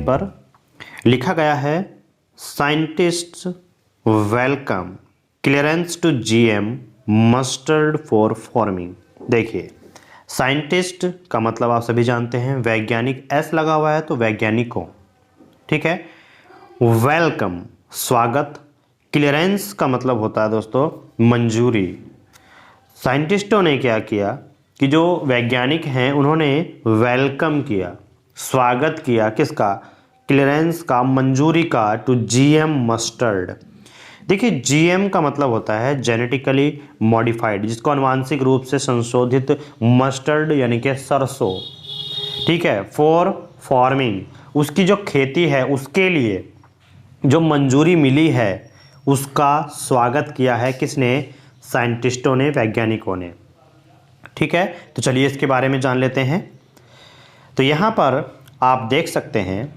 पर लिखा गया है scientists welcome clearance to GM mustard for farming. देखिए, साइंटिस्ट का मतलब आप सभी जानते हैं, वैज्ञानिक, एस लगा हुआ है तो वैज्ञानिकों, ठीक है। वेलकम स्वागत, क्लियरेंस का मतलब होता है दोस्तों मंजूरी। साइंटिस्टों ने क्या किया कि जो वैज्ञानिक हैं उन्होंने वेलकम किया, स्वागत किया, किसका? क्लियरेंस का, मंजूरी का, टू जीएम मस्टर्ड। देखिए, जीएम का मतलब होता है जेनेटिकली मॉडिफाइड, जिसको आनुवांशिक रूप से संशोधित, मस्टर्ड यानी कि सरसों, ठीक है, फॉर फार्मिंग, उसकी जो खेती है उसके लिए जो मंजूरी मिली है उसका स्वागत किया है किसने? साइंटिस्टों ने, वैज्ञानिकों ने, ठीक है। तो चलिए इसके बारे में जान लेते हैं। तो यहाँ पर आप देख सकते हैं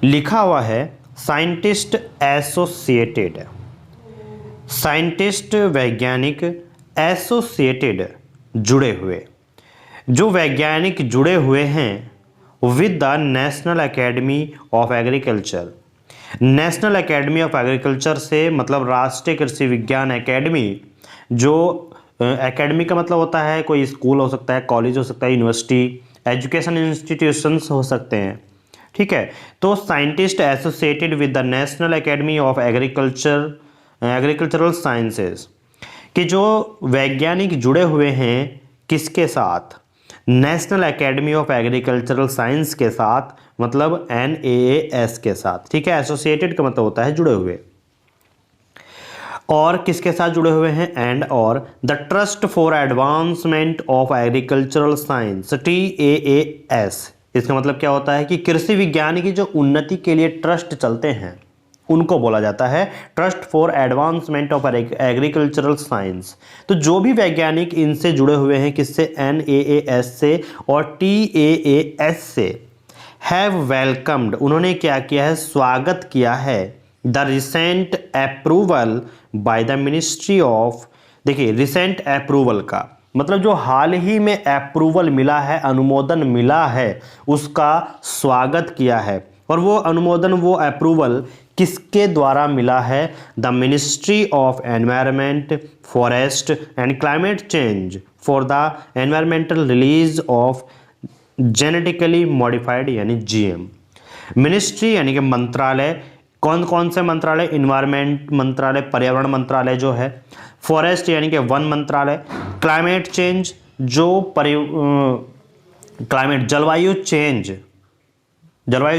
लिखा हुआ है साइंटिस्ट एसोसिएटेड, साइंटिस्ट वैज्ञानिक, एसोसिएटेड जुड़े हुए, जो वैज्ञानिक जुड़े हुए हैं with the national academy of agriculture. National academy of agriculture से मतलब राष्ट्रीय कृषि विज्ञान एकेडमी, जो एकेडमी का मतलब होता है कोई स्कूल हो सकता है, कॉलेज हो सकता है, यूनिवर्सिटी, एजुकेशन इंस्टीट्यूशंस हो सकते हैं, ठीक है। तो scientist associated with the national academy of agricultural sciences, कि जो वैज्ञानिक जुड़े हुए हैं किसके साथ? National academy of agricultural science के साथ, मतलब NAAS के साथ, ठीक है। एसोसिएटेड का मतलब होता है जुड़े हुए, और किसके साथ जुड़े हुए हैं? एंड और the trust for advancement of agricultural science, TAAS। इसका मतलब क्या होता है कि कृषि विज्ञान की जो उन्नति के लिए ट्रस्ट चलते हैं उनको बोला जाता है trust for advancement of agricultural science. तो जो भी वैज्ञानिक इनसे जुड़े हुए हैं, किससे? NAAS से और TAAS से, हैव वेलकम्ड, उन्होंने क्या किया है? स्वागत किया है the recent approval by the ministry of. देखिए, रिसेंट अप्रूवल का मतलब जो हाल ही में अप्रूवल मिला है, अनुमोदन मिला है, उसका स्वागत किया है। और वो अनुमोदन, वो अप्रूवल किसके द्वारा मिला है? The ministry of environment, forest and climate change for the environmental release of genetically modified यानी GM। मिनिस्ट्री यानी कि मंत्रालय, कौन कौन से मंत्रालय? इन्वायरमेंट मंत्रालय, पर्यावरण मंत्रालय जो है, फॉरेस्ट यानी कि वन मंत्रालय, क्लाइमेट चेंज जो क्लाइमेट जलवायु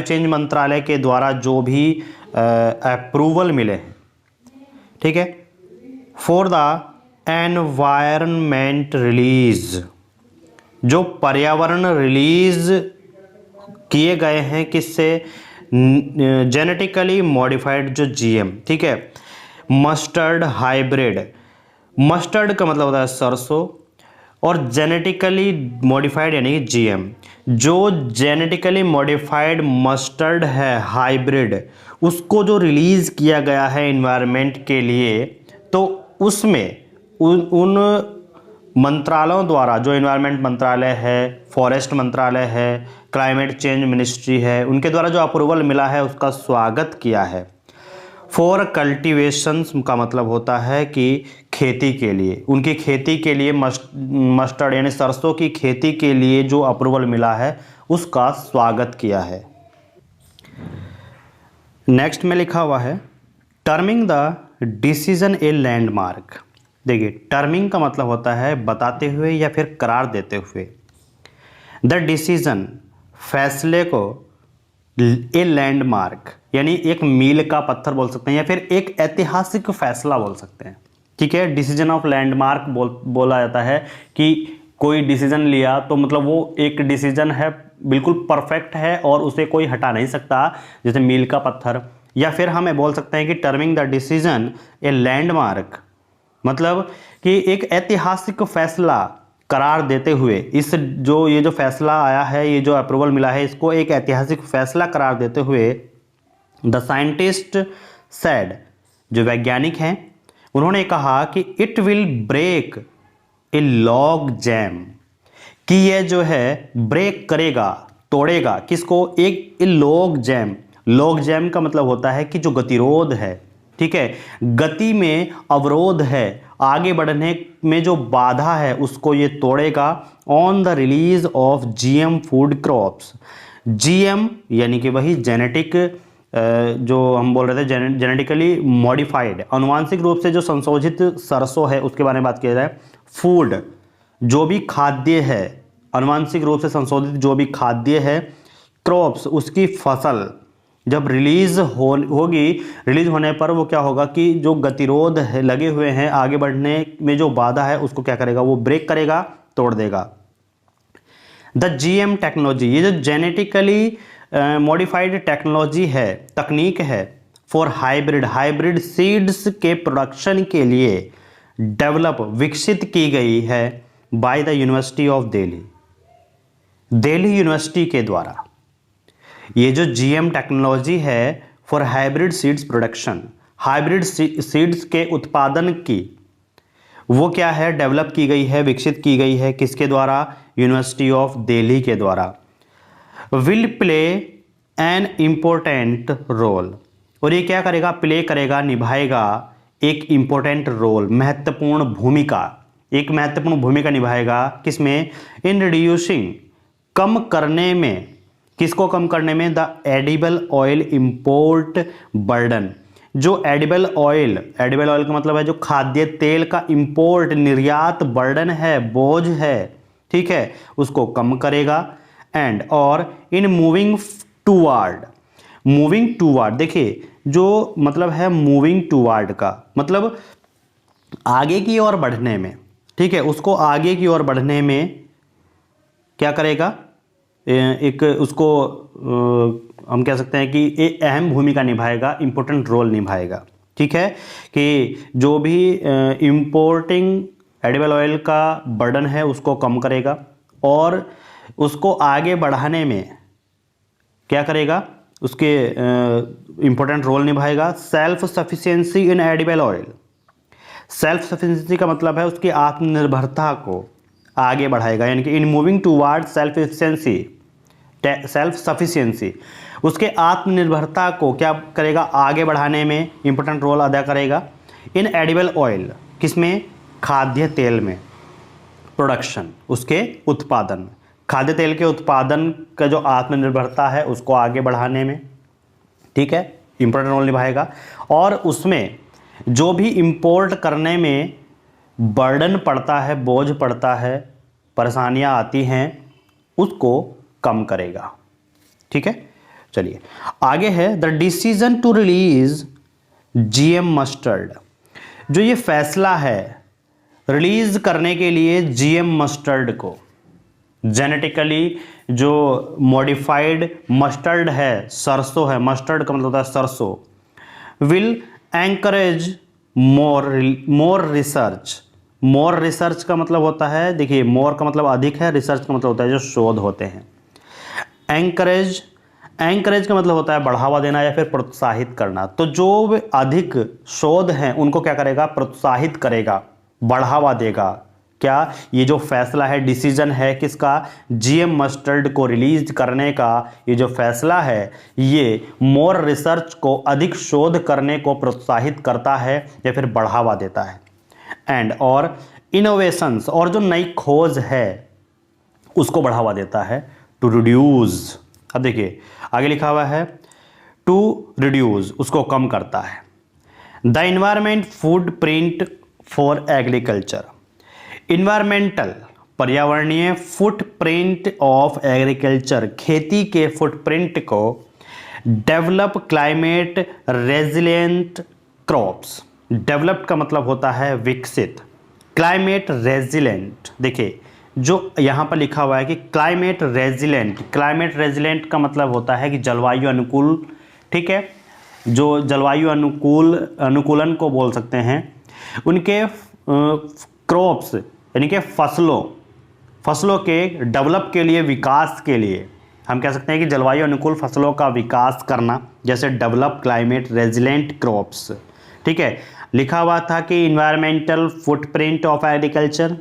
चेंज मंत्रालय के द्वारा जो भी अप्रूवल मिले हैं, ठीक है। फॉर द एनवायरनमेंट रिलीज, जो पर्यावरण रिलीज किए गए हैं किससे? जेनेटिकली मॉडिफाइड जो GM, ठीक है। मस्टर्ड हाइब्रिड, मस्टर्ड का मतलब होता है सरसों, और जेनेटिकली मॉडिफाइड यानी GM, जो जेनेटिकली मॉडिफाइड मस्टर्ड है हाइब्रिड, उसको जो रिलीज किया गया है एनवायरनमेंट के लिए, तो उसमें उन मंत्रालयों द्वारा, जो एनवायरनमेंट मंत्रालय है, फॉरेस्ट मंत्रालय है, क्लाइमेट चेंज मिनिस्ट्री है, उनके द्वारा जो अप्रूवल मिला है उसका स्वागत किया है। फॉर कल्टीवेशंस का मतलब होता है कि खेती के लिए, उनकी खेती के लिए, मस्टर्ड यानी सरसों की खेती के लिए जो अप्रूवल मिला है उसका स्वागत किया है। नेक्स्ट में लिखा हुआ है terming the decision a landmark. देखिए, टर्मिंग का मतलब होता है बताते हुए या फिर करार देते हुए। द डिसीजन, फैसले को, ए लैंडमार्क यानी एक मील का पत्थर बोल सकते हैं या फिर एक ऐतिहासिक फैसला बोल सकते हैं, ठीक है। डिसीजन ऑफ लैंडमार्क बोला जाता है कि कोई डिसीजन लिया तो मतलब वो एक डिसीजन है, बिल्कुल परफेक्ट है और उसे कोई हटा नहीं सकता, जैसे मील का पत्थर। या फिर हमें बोल सकते हैं कि terming the decision a landmark, मतलब कि एक ऐतिहासिक फैसला करार देते हुए, इस जो ये जो फैसला आया है, ये जो अप्रूवल मिला है, इसको एक ऐतिहासिक फैसला करार देते हुए द साइंटिस्ट सेड, जो वैज्ञानिक हैं उन्होंने कहा कि it will break a log jam, कि यह जो है ब्रेक करेगा, तोड़ेगा किसको, एक लॉग जैम। लॉग जैम का मतलब होता है कि जो गतिरोध है, ठीक है, गति में अवरोध है, आगे बढ़ने में जो बाधा है उसको ये तोड़ेगा on the release of GM food crops. GM यानी कि वही जेनेटिक, जो हम बोल रहे थे जेनेटिकली मॉडिफाइड, अनुवांशिक रूप से जो संशोधित सरसों है उसके बारे में बात किया जाए। फूड जो भी खाद्य है, अनुवांशिक रूप से संशोधित जो भी खाद्य है। क्रॉप्स उसकी फसल जब रिलीज होगी, रिलीज होने पर वो क्या होगा कि जो गतिरोध है लगे हुए हैं, आगे बढ़ने में जो बाधा है उसको क्या करेगा, वो ब्रेक करेगा, तोड़ देगा। द जीएम टेक्नोलॉजी, ये जो जेनेटिकली मॉडिफाइड टेक्नोलॉजी है, तकनीक है, फॉर हाइब्रिड सीड्स के प्रोडक्शन के लिए डेवलप, विकसित की गई है by the university of Delhi, Delhi university के द्वारा। ये जो जीएम टेक्नोलॉजी है for hybrid seeds production, hybrid seeds के उत्पादन की, वो क्या है, डेवलप की गई है, विकसित की गई है, किसके द्वारा, यूनिवर्सिटी ऑफ दिल्ली के द्वारा। Will play an important role, और ये क्या करेगा, प्ले करेगा, निभाएगा एक इम्पोर्टेंट रोल, महत्वपूर्ण भूमिका, एक महत्वपूर्ण भूमिका निभाएगा किसमें, इन रिड्यूसिंग, कम करने में, किसको कम करने में, the edible oil import burden, जो एडिबल ऑयल का मतलब है जो खाद्य तेल का इंपोर्ट, निर्यात बर्डन है, बोझ है, ठीक है, उसको कम करेगा। एंड और इन मूविंग टूवार्ड, देखिए जो मतलब है मूविंग टूवार्ड का मतलब आगे की ओर बढ़ने में, ठीक है, उसको आगे की ओर बढ़ने में क्या करेगा, एक उसको हम कह सकते हैं कि एक अहम भूमिका निभाएगा, इंपॉर्टेंट रोल निभाएगा, ठीक है, कि जो भी इंपोर्टिंग एडिबल ऑयल का बर्डन है उसको कम करेगा और उसको आगे बढ़ाने में क्या करेगा, उसके इंपॉर्टेंट रोल निभाएगा। सेल्फ सफिशिएंसी इन एडिबल ऑयल, सेल्फ सफिशिएंसी का मतलब है उसकी आत्मनिर्भरता को आगे बढ़ाएगा, यानी कि in moving toward self sufficiency, उसके आत्मनिर्भरता को क्या करेगा, आगे बढ़ाने में इंपॉर्टेंट रोल अदा करेगा। इन एडिबल ऑयल, किसमें, खाद्य तेल में, प्रोडक्शन, उसके उत्पादन, खाद्य तेल के उत्पादन का जो आत्मनिर्भरता है उसको आगे बढ़ाने में, ठीक है, इंपॉर्टेंट रोल निभाएगा। और उसमें जो भी इंपोर्ट करने में बर्डन पड़ता है, बोझ पड़ता है, परेशानियां आती हैं, उसको कम करेगा, ठीक है। चलिए आगे है, the decision to release GM mustard, जो ये फैसला है रिलीज करने के लिए जीएम मस्टर्ड को, जेनेटिकली जो मॉडिफाइड मस्टर्ड है, सरसों है, मस्टर्ड का मतलब होता है सरसों, will encourage more research, more research का मतलब होता है, देखिए मोर का मतलब अधिक है, रिसर्च का मतलब होता है जो शोध होते हैं। एंकरेज का मतलब होता है बढ़ावा देना या फिर प्रोत्साहित करना, तो जो अधिक शोध हैं उनको क्या करेगा, प्रोत्साहित करेगा, बढ़ावा देगा। क्या, ये जो फैसला है, डिसीजन है किसका, जीएम मस्टर्ड को रिलीज करने का, ये जो फैसला है ये मोर रिसर्च को, अधिक शोध करने को प्रोत्साहित करता है या फिर बढ़ावा देता है। एंड और इनोवेशंस, और जो नई खोज है उसको बढ़ावा देता है। टू रिड्यूस, अब देखिए आगे लिखा हुआ है टू रिड्यूस, उसको कम करता है। The environment food print for agriculture, environmental पर्यावरणीय फुटप्रिंट ऑफ एग्रीकल्चर, खेती के फुटप्रिंट को develop climate resilient crops, developed का मतलब होता है विकसित, क्लाइमेट रेजिलेंट, देखिए जो यहाँ पर लिखा हुआ है कि क्लाइमेट रेजिलेंट, क्लाइमेट रेजिलेंट का मतलब होता है कि जलवायु अनुकूल, ठीक है, जो जलवायु अनुकूलन को बोल सकते हैं। उनके क्रॉप्स यानी कि फसलों के डेवलप के लिए, विकास के लिए हम कह सकते हैं कि जलवायु अनुकूल फसलों का विकास करना, जैसे डेवलप क्लाइमेट रेजिलेंट क्रॉप्स, ठीक है। लिखा हुआ था कि environmental footprint of agriculture,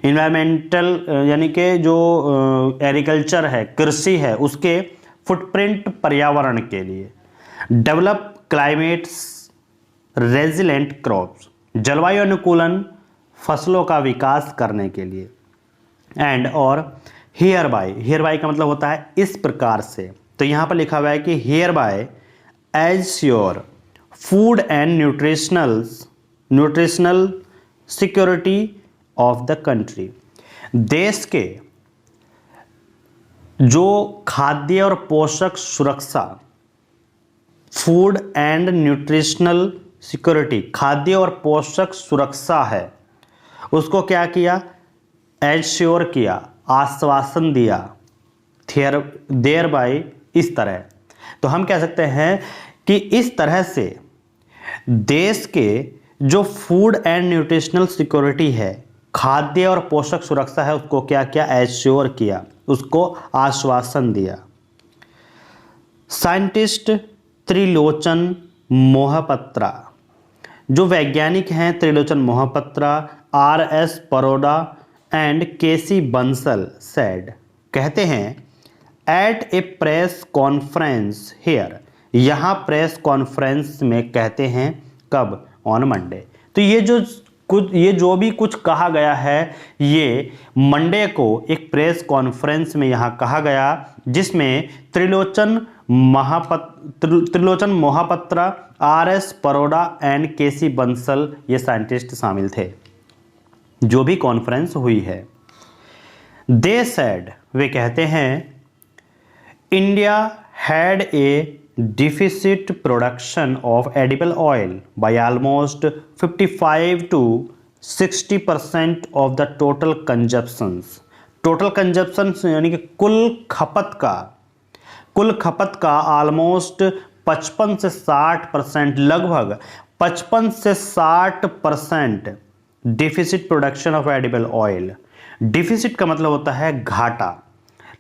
environmental यानी कि जो एग्रीकल्चर है, कृषि है, उसके फुटप्रिंट पर्यावरण के लिए। डेवलप क्लाइमेट्स रेजिलेंट क्रॉप्स, जलवायु अनुकूलन फसलों का विकास करने के लिए। एंड और हियर बाय का मतलब होता है इस प्रकार से। तो यहाँ पर लिखा हुआ है कि hereby ensure food and nutritional security of the country, देश के जो खाद्य और पोषक सुरक्षा, फूड एंड न्यूट्रिशनल सिक्योरिटी, खाद्य और पोषक सुरक्षा है, उसको क्या किया, एज श्योर किया, आश्वासन दिया, देयर बाय इस तरह। तो हम कह सकते हैं कि इस तरह से देश के जो फूड एंड न्यूट्रिशनल सिक्योरिटी है, खाद्य और पोषक सुरक्षा है, उसको क्या किया, एज श्योर किया, उसको आश्वासन दिया। साइंटिस्ट त्रिलोचन मोहपत्रा, जो वैज्ञानिक हैं Trilochan Mohapatra, R.S. Paroda and KC Bansal said, कहते हैं at a press conference here, यहाँ प्रेस कॉन्फ्रेंस में कहते हैं, कब, ऑन मंडे। तो ये जो भी कुछ कहा गया है, ये मंडे को एक प्रेस कॉन्फ्रेंस में यहाँ कहा गया, जिसमें Trilochan Mohapatra, R.S. Paroda and KC Bansal ये साइंटिस्ट शामिल थे, जो भी कॉन्फ्रेंस हुई है। दे सेड, वे कहते हैं, India had a deficit production of edible oil by almost 55 to 60% of the total consumptions. Total consumption यानी कि कुल खपत का ऑलमोस्ट 55 से 60%, लगभग 55 से 60% deficit production of edible oil. Deficit का मतलब होता है घाटा,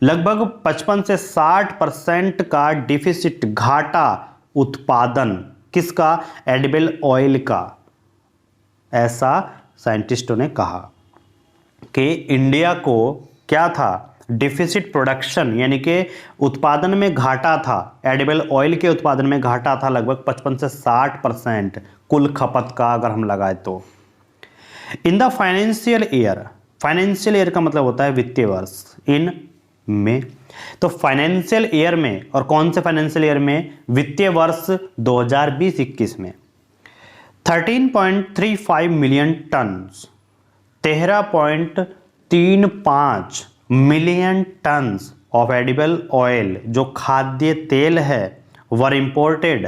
लगभग 55 से 60% का डिफिसिट, घाटा उत्पादन, किसका, एडिबल ऑयल का। ऐसा साइंटिस्टों ने कहा कि इंडिया को क्या था, डिफिसिट प्रोडक्शन यानी कि उत्पादन में घाटा था, एडिबल ऑयल के उत्पादन में घाटा था, लगभग 55 से 60% कुल खपत का अगर हम लगाए तो। इन द फाइनेंशियल ईयर का मतलब होता है वित्तीय वर्ष, इन में, तो फाइनेंशियल ईयर में, और कौन से फाइनेंशियल ईयर में, वित्तीय वर्ष 2020-21 में 13.35 million ton, 13.35 million ton of edible oil, जो खाद्य तेल है, वर इंपोर्टेड,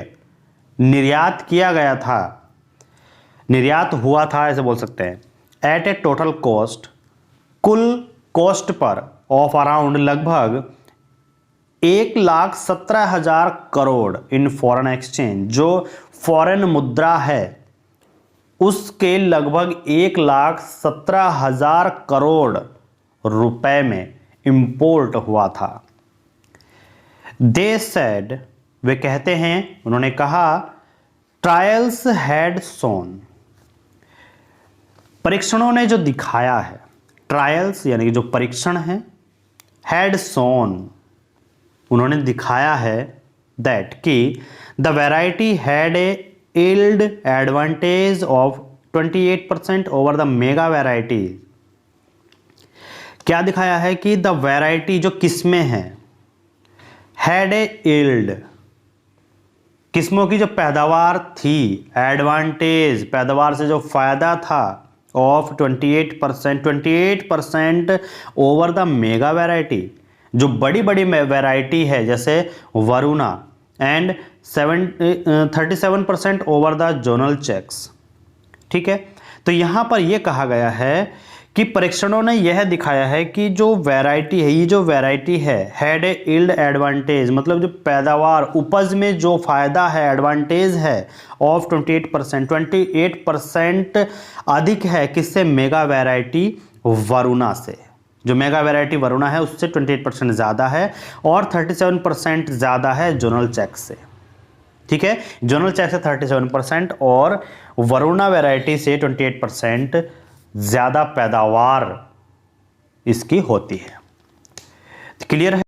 निर्यात किया गया था, निर्यात हुआ था ऐसे बोल सकते हैं, एट ए टोटल कॉस्ट, कुल कॉस्ट पर, ऑफ अराउंड, लगभग 1,17,000 करोड़ इन फॉरेन एक्सचेंज, जो फॉरेन मुद्रा है उसके लगभग 1,17,000 करोड़ रुपए में इंपोर्ट हुआ था। दे सेड, वे कहते हैं, उन्होंने कहा, ट्रायल्स हैड शोन, परीक्षणों ने जो दिखाया है, ट्रायल्स यानी कि जो परीक्षण है, हैड शोन, उन्होंने दिखाया है, दैट कि the variety had a yield advantage of 28% over the mega variety. क्या दिखाया है कि द वैरायटी जो किस्में हैं, हैड ए यील्ड, किस्मों की जो पैदावार थी, एडवांटेज, पैदावार से जो फायदा था, of 28% over the mega variety, जो बड़ी बड़ी वैरायटी है जैसे Varuna, and 37% over the zonal checks. ठीक है, तो यहां पर यह कहा गया है कि परीक्षणों ने यह दिखाया है कि जो वैरायटी है, ये जो वैरायटी है, हैड ए यील्ड एडवांटेज, मतलब जो पैदावार, उपज में जो फायदा है, एडवांटेज है, ऑफ 28% अधिक है, किससे, मेगा वैरायटी वरुणा से। जो मेगा वैरायटी वरुणा है उससे 28% ज़्यादा है, और 37% ज़्यादा है जोनल चेक से। ठीक है, जोनल चेक से 37% और वरुणा वैरायटी से 28% ज़्यादा पैदावार इसकी होती है। क्लियर है?